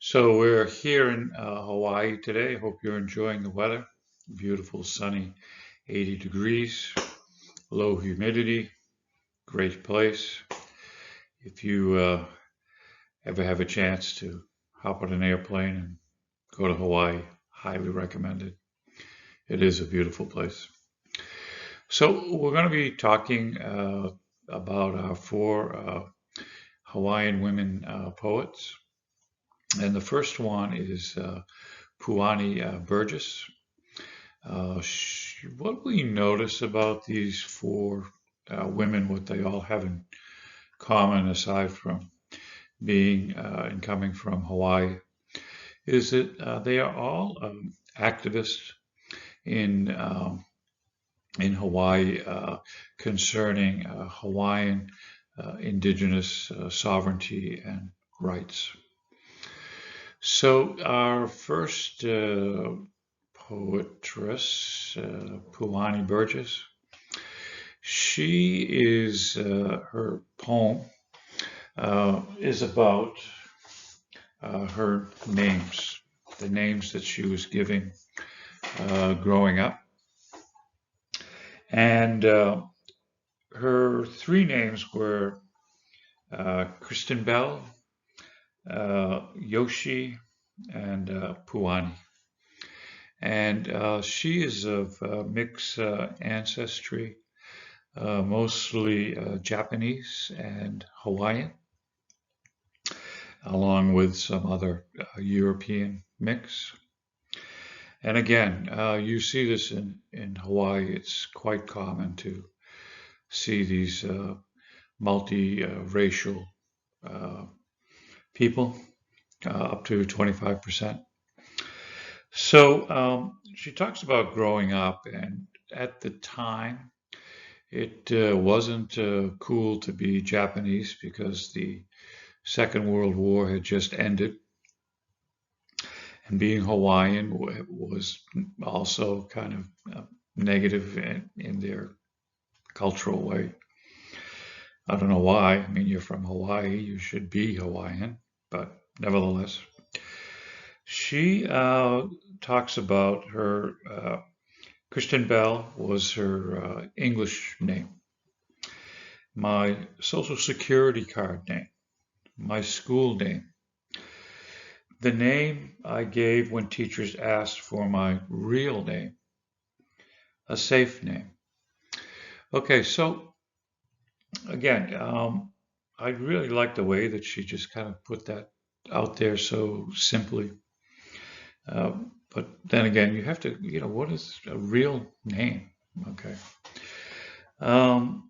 So we're here in Hawaii today. Hope you're enjoying the weather. Beautiful, sunny, 80 degrees, low humidity, great place. If you ever have a chance to hop on an airplane and go to Hawaii, highly recommended. It is a beautiful place. So we're going to be talking about our four Hawaiian women poets. And the first one is Puanani Burgess. What we notice about these four women, what they all have in common, aside from being and coming from Hawaii, is that they are all activists in in Hawaii concerning Hawaiian indigenous sovereignty and rights. So our first poetress, Puanani Burgess, she is her poem is about her names, the names that she was giving growing up, and her three names were Kristen Bell, Yoshi, and Puani. And she is of mixed ancestry, mostly Japanese and Hawaiian, along with some other European mix. And again, you see this in Hawaii. It's quite common to see these multi-racial people, up to 25%. So she talks about growing up, and at the time, it wasn't cool to be Japanese because the Second World War had just ended, and being Hawaiian was also kind of negative in their cultural way. I don't know why. I mean, you're from Hawaii, you should be Hawaiian, but nevertheless. She talks about her, Kristen Bell was her English name, my social security card name, my school name, the name I gave when teachers asked for my real name, a safe name. Okay, so again, I really like the way that she just kind of put that out there so simply. But then again, you have to, what is a real name? Okay. Um,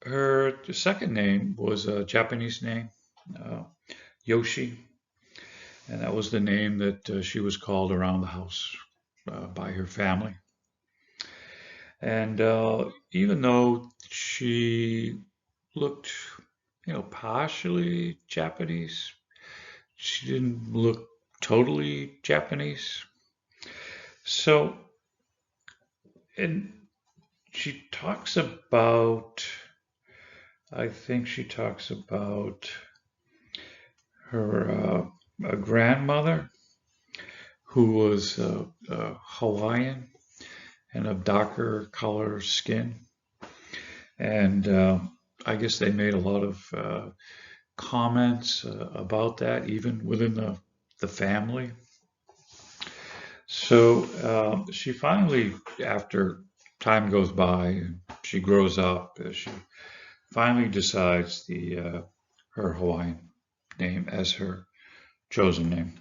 Her second name was a Japanese name, uh, Yoshi, and that was the name that she was called around the house by her family. And even though she looked, partially Japanese, she didn't look totally Japanese. So, and she talks about, I think she talks about her grandmother who was Hawaiian and of darker color skin. And I guess they made a lot of comments about that, even within the family. So she finally, after time goes by, and she grows up, she finally decides her Hawaiian name as her chosen name.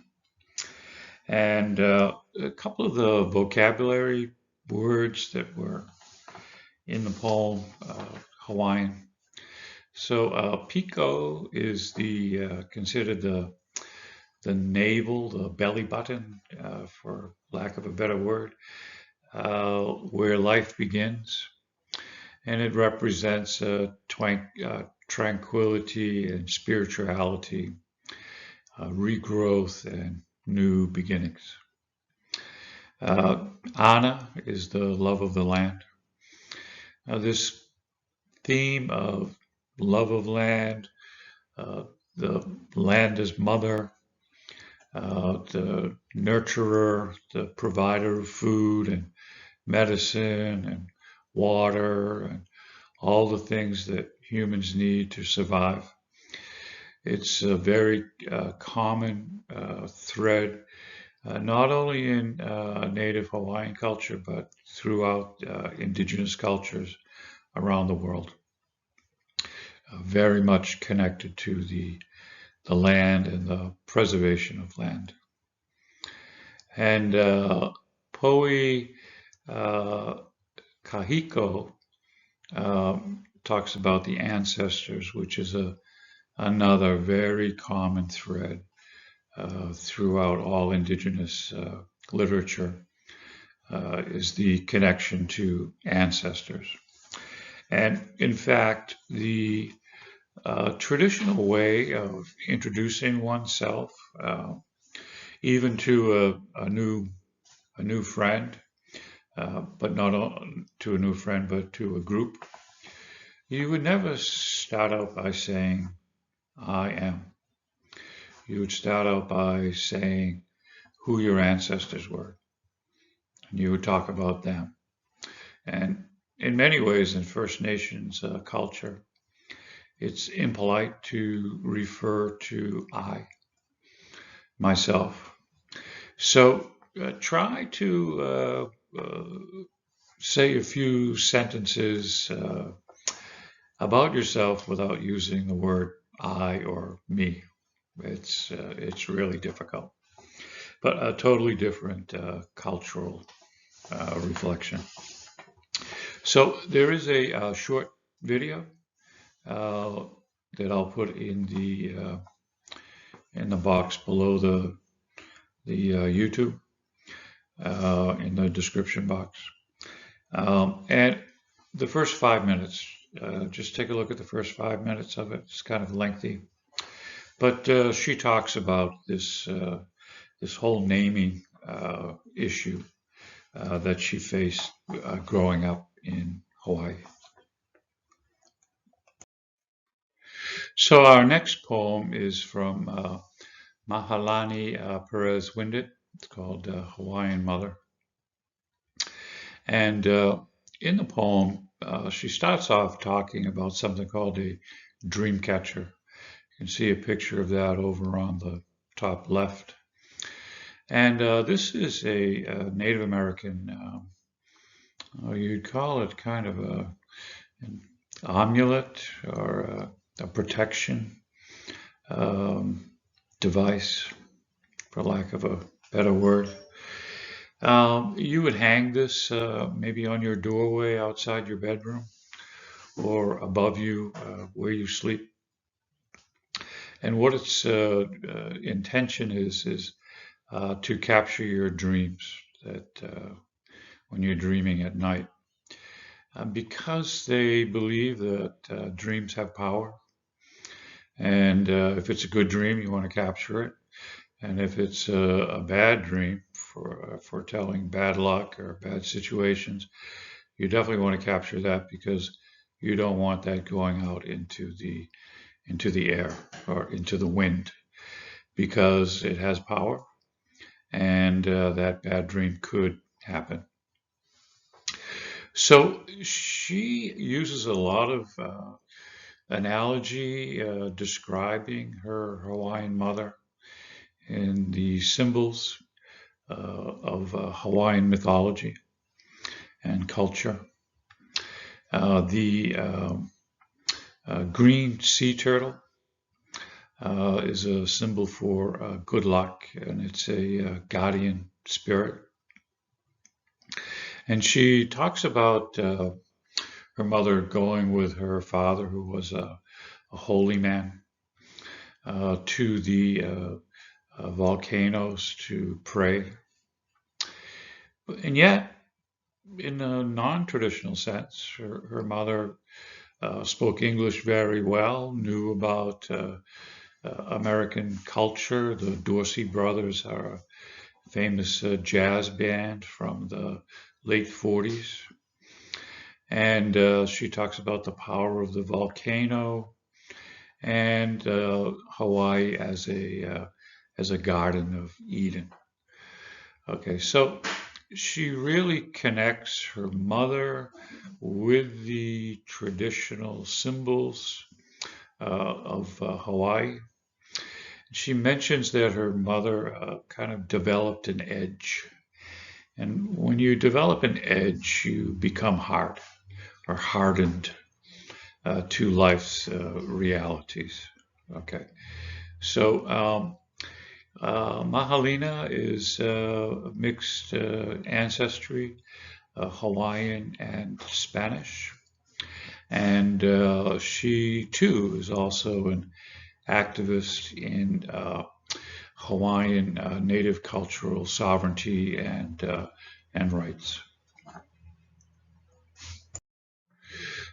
And a couple of the vocabulary words that were in the poem, Hawaiian. So piko is the considered the navel, the belly button, for lack of a better word, where life begins, and it represents tranquility and spirituality, regrowth, and new beginnings. Ana is the love of the land. Now, this theme of love of land, the land as mother, the nurturer, the provider of food and medicine and water and all the things that humans need to survive. It's a very common thread, not only in native Hawaiian culture, but throughout indigenous cultures around the world. Very much connected to the land and the preservation of land. And Poe Kahiko talks about the ancestors, which is another very common thread throughout all indigenous literature, is the connection to ancestors. And in fact, the traditional way of introducing oneself, even to a new friend, but not to a new friend, but to a group, you would never start out by saying, I am. You would start out by saying who your ancestors were, and you would talk about them. And in many ways, in First Nations culture, it's impolite to refer to I, myself. So try to say a few sentences about yourself without using the word I or me. It's really difficult, but a totally different cultural reflection. So there is a short video that I'll put in the box below the YouTube, in the description box. And the first 5 minutes, just take a look at the first 5 minutes of it. It's kind of lengthy, but she talks about this whole naming issue that she faced growing up in Hawaii. So our next poem is from Maliaulani Perez-Wendt. It's called Hawaiian Mother. And in the poem, she starts off talking about something called a dream catcher. You can see a picture of that over on the top left. And this is a Native American, you'd call it kind of an amulet or a protection device, for lack of a better word. You would hang this maybe on your doorway outside your bedroom or above you where you sleep. And what its intention is to capture your dreams, that when you're dreaming at night. Because they believe that dreams have power. And if it's a good dream, you want to capture it. And if it's a bad dream, foretelling bad luck or bad situations, you definitely want to capture that, because you don't want that going out into the air or into the wind, because it has power, and that bad dream could happen. So she uses a lot of analogy describing her Hawaiian mother and the symbols of Hawaiian mythology and culture. The green sea turtle is a symbol for good luck, and it's a guardian spirit. And she talks about her mother going with her father, who was a holy man, to the volcanoes to pray. And yet, in a non-traditional sense, her mother spoke English very well, knew about American culture. The Dorsey brothers are a famous jazz band from the late 40s. And she talks about the power of the volcano and Hawaii as as a Garden of Eden. Okay, so she really connects her mother with the traditional symbols of Hawaii. She mentions that her mother kind of developed an edge. And when you develop an edge, you become hard or hardened to life's realities. Okay, so Mahalina is mixed ancestry, Hawaiian and Spanish. And she too is also an activist in Hawaiian native cultural sovereignty and rights.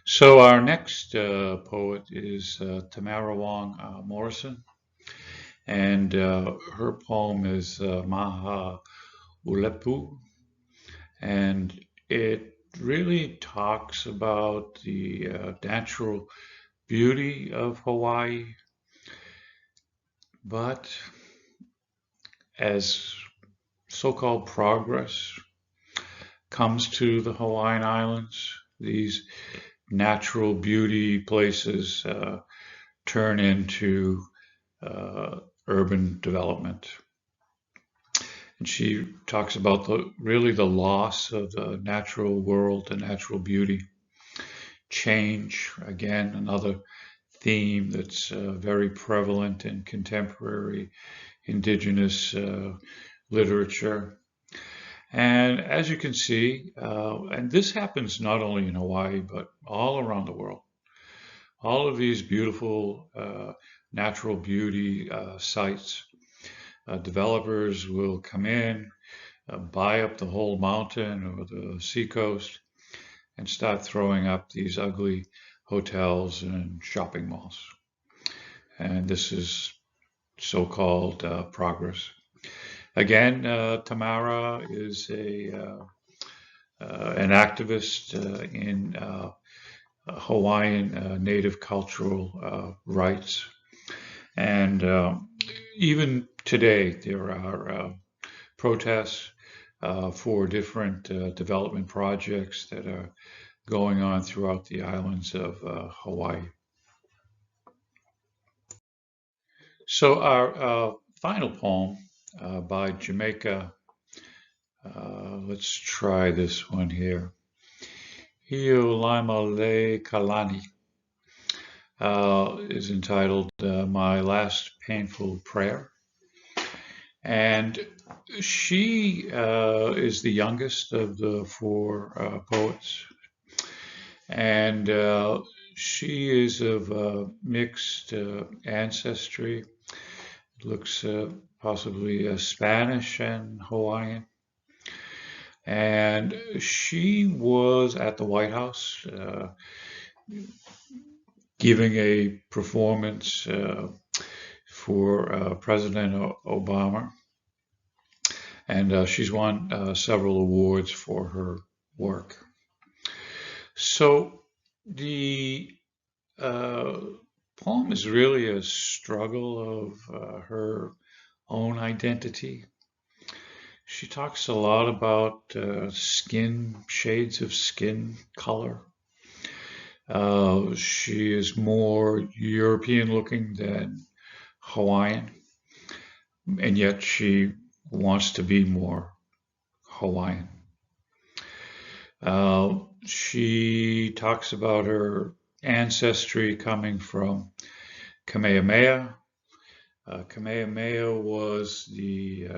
So our next poet is Tamara Wong Morrison, and her poem is Maha Ulepu, and it really talks about the natural beauty of Hawaii, but as so-called progress comes to the Hawaiian Islands, these natural beauty places turn into urban development. And she talks about really the loss of the natural world, the natural beauty. Change, again, another theme that's very prevalent in contemporary indigenous literature. And as you can see, and this happens not only in Hawaii, but all around the world, all of these beautiful natural beauty sites, developers will come in, buy up the whole mountain or the seacoast, and start throwing up these ugly hotels and shopping malls. And this is so-called progress. Again, Tamara is an activist in Hawaiian native cultural rights. And even today, there are protests for different development projects that are going on throughout the islands of Hawaii. So our final poem by Jamaica, let's try this one here. Heolimeleikalani is entitled My Last Painful Prayer. And she is the youngest of the four poets. And she is of mixed ancestry. It looks possibly Spanish and Hawaiian. And she was at the White House giving a performance for President Obama. And she's won several awards for her work. So the poem is really a struggle of her own identity. She talks a lot about skin, shades of skin color. She is more European looking than Hawaiian, and yet she wants to be more Hawaiian. She talks about her ancestry coming from Kamehameha. Kamehameha was the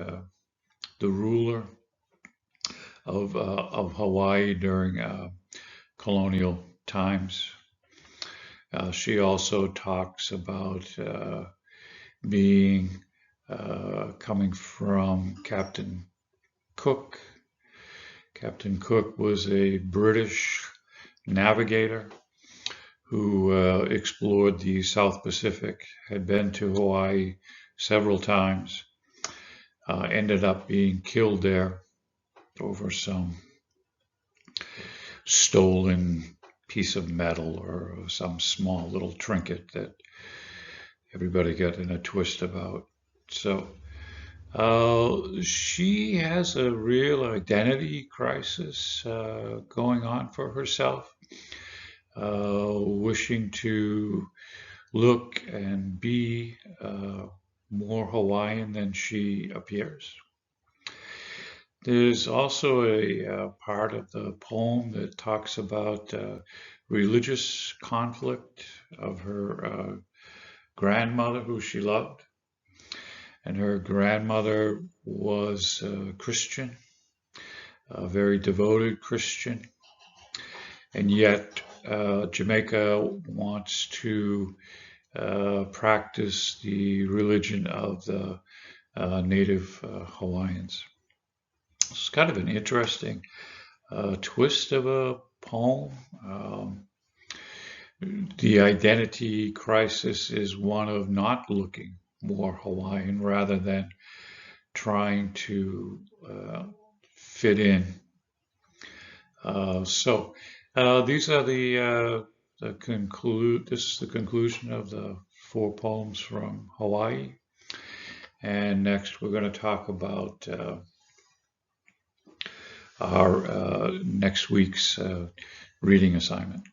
ruler of Hawaii during colonial times. She also talks about being coming from Captain Cook. Captain Cook was a British navigator who explored the South Pacific, had been to Hawaii several times, ended up being killed there over some stolen piece of metal or some small little trinket that everybody got in a twist about. So She has a real identity crisis going on for herself, wishing to look and be more Hawaiian than she appears. There's also a part of the poem that talks about religious conflict of her grandmother, who she loved. And her grandmother was a Christian, a very devoted Christian. And yet, Jamaica wants to practice the religion of the native Hawaiians. It's kind of an interesting twist of a poem. The identity crisis is one of not looking more Hawaiian rather than trying to fit in. These are this is the conclusion of the 4 poems from Hawaii. And next we're going to talk about our next week's reading assignment.